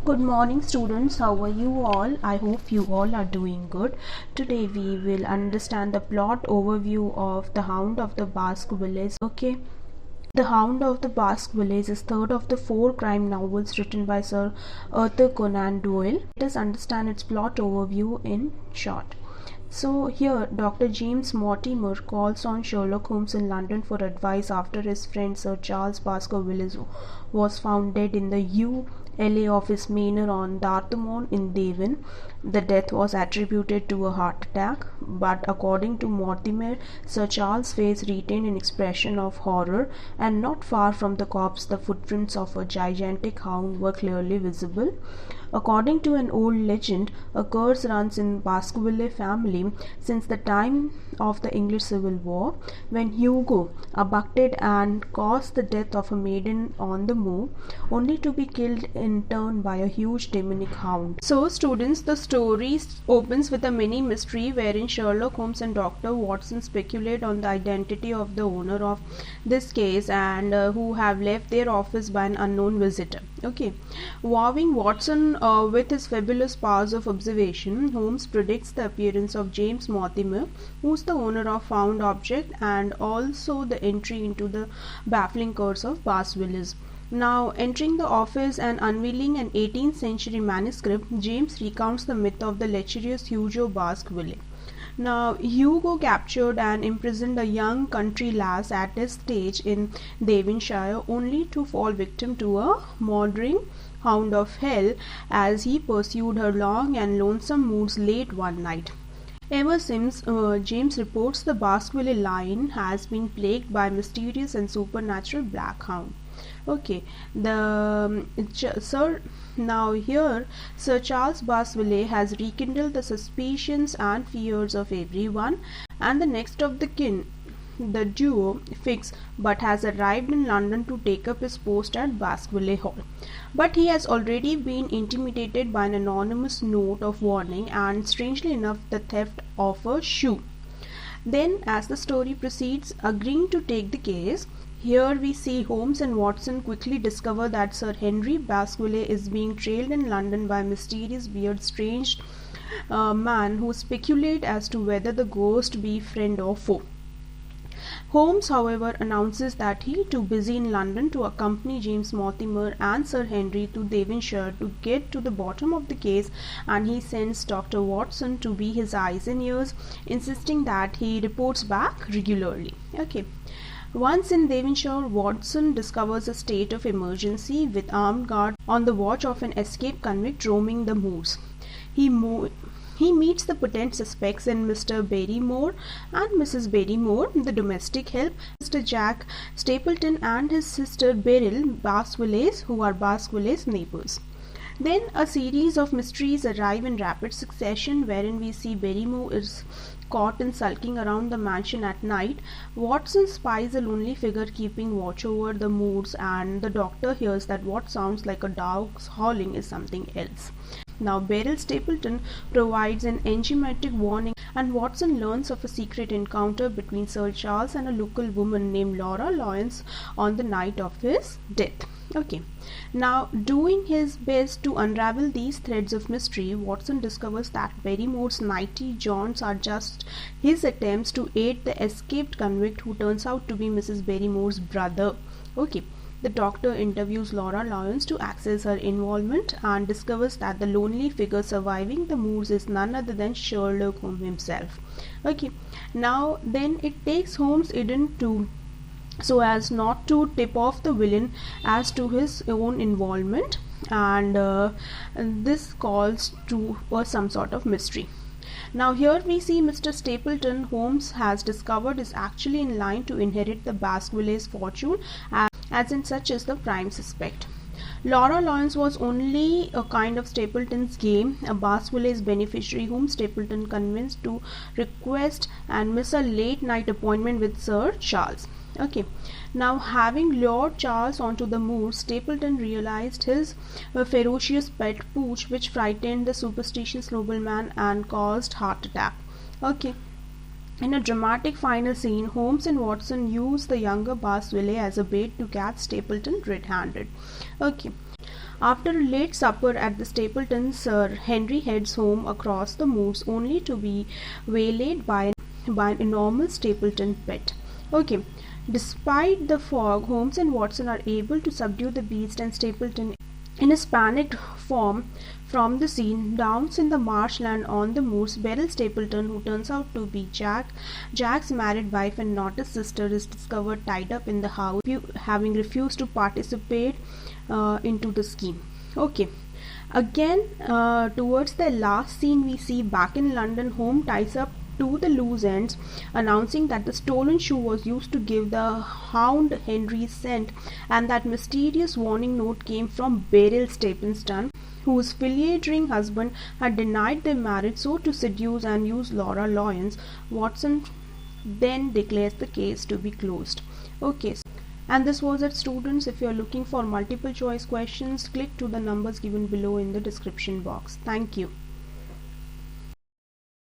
Good morning students, how are you all? I hope you all are doing good. Today we will understand the plot overview of The Hound of the Baskervilles. Okay. The Hound of the Baskervilles is third of the four crime novels written by Sir Arthur Conan Doyle. Let us understand its plot overview in short. So here Dr. James Mortimer calls on Sherlock Holmes in London for advice after his friend Sir Charles Baskervilles was found dead in the ULA office manor on Dartmouth in Devon. The death was attributed to a heart attack, but according to Mortimer, Sir Charles' face retained an expression of horror, and not far from the corpse the footprints of a gigantic hound were clearly visible. According to an old legend, a curse runs in Baskerville family since the time of the English Civil War, when Hugo abducted and caused the death of a maiden on the moor, only to be killed in turn by a huge demonic hound. So students, the story opens with a mini mystery wherein Sherlock Holmes and Dr. Watson speculate on the identity of the owner of this case and who have left their office by an unknown visitor. Okay, wowing Watson with his fabulous powers of observation, Holmes predicts the appearance of James Mortimer, who is the owner of found object, and also the entry into the baffling curse of Baskervilles. Now, entering the office and unveiling an 18th century manuscript, James recounts the myth of the lecherous Hugo Baskerville. Now, Hugo captured and imprisoned a young country lass at his stage in Devonshire, only to fall victim to a murdering hound of hell as he pursued her long and lonesome moors late one night. Ever since, James reports the Baskerville line has been plagued by mysterious and supernatural black hound. Okay, now here Sir Charles Baskerville has rekindled the suspicions and fears of everyone, and the next of the kin, the duo, Fix, but has arrived in London to take up his post at Baskerville Hall. But he has already been intimidated by an anonymous note of warning and, strangely enough, the theft of a shoe. Then, as the story proceeds, agreeing to take the case, here we see Holmes and Watson quickly discover that Sir Henry Baskerville is being trailed in London by a mysterious strange man who speculate as to whether the ghost be friend or foe. Holmes, however, announces that he is too busy in London to accompany James Mortimer and Sir Henry to Devonshire to get to the bottom of the case, and he sends Dr. Watson to be his eyes and ears, insisting that he reports back regularly. Okay. Once in Devonshire, Watson discovers a state of emergency with armed guards on the watch of an escaped convict roaming the moors. He meets the potent suspects in Mr. Barrymore and Mrs. Barrymore, the domestic help, Mr. Jack Stapleton and his sister Beryl Baskervilles, who are Baskervilles' neighbors. Then a series of mysteries arrive in rapid succession, wherein we see Barrymore is caught in sulking around the mansion at night. Watson spies a lonely figure keeping watch over the moors, and the doctor hears that what sounds like a dog's howling is something else. Now, Beryl Stapleton provides an enigmatic warning, and Watson learns of a secret encounter between Sir Charles and a local woman named Laura Lyons on the night of his death. Okay, now doing his best to unravel these threads of mystery, Watson discovers that Barrymore's nightly jaunts are just his attempts to aid the escaped convict, who turns out to be Mrs. Barrymore's brother. Okay, the doctor interviews Laura Lyons to access her involvement and discovers that the lonely figure surviving the moors is none other than Sherlock Holmes himself. Okay, now then it takes Holmes hidden to so as not to tip off the villain as to his own involvement, and this calls to some sort of mystery. Now here we see Mr. Stapleton, Holmes has discovered, is actually in line to inherit the Baskervilles' fortune, as in such is the prime suspect. Laura Lyons was only a kind of Stapleton's game, a Baskervilles beneficiary whom Stapleton convinced to request and miss a late night appointment with Sir Charles. Okay, now having lured Charles onto the moors, Stapleton realized his ferocious pet Pooch, which frightened the superstitious nobleman and caused heart attack. Okay, in a dramatic final scene, Holmes and Watson use the younger Baskerville as a bait to catch Stapleton red-handed. Okay. After a late supper at the Stapleton, Sir Henry heads home across the moors only to be waylaid by an enormous Stapleton pet. Okay. Despite the fog, Holmes and Watson are able to subdue the beast, and Stapleton, in his panicked form from the scene, downs in the marshland on the moors. Beryl Stapleton, who turns out to be Jack's married wife and not his sister, is discovered tied up in the house, having refused to participate into the scheme. Okay. Again, towards the last scene, we see back in London, Holmes ties up to the loose ends, announcing that the stolen shoe was used to give the hound Henry's scent, and that mysterious warning note came from Beryl Stapleton, whose philandering husband had denied their marriage so to seduce and use Laura Lyons. Watson then declares the case to be closed. Okay. And this was it, students. If you are looking for multiple choice questions, click to the numbers given below in the description box. Thank you.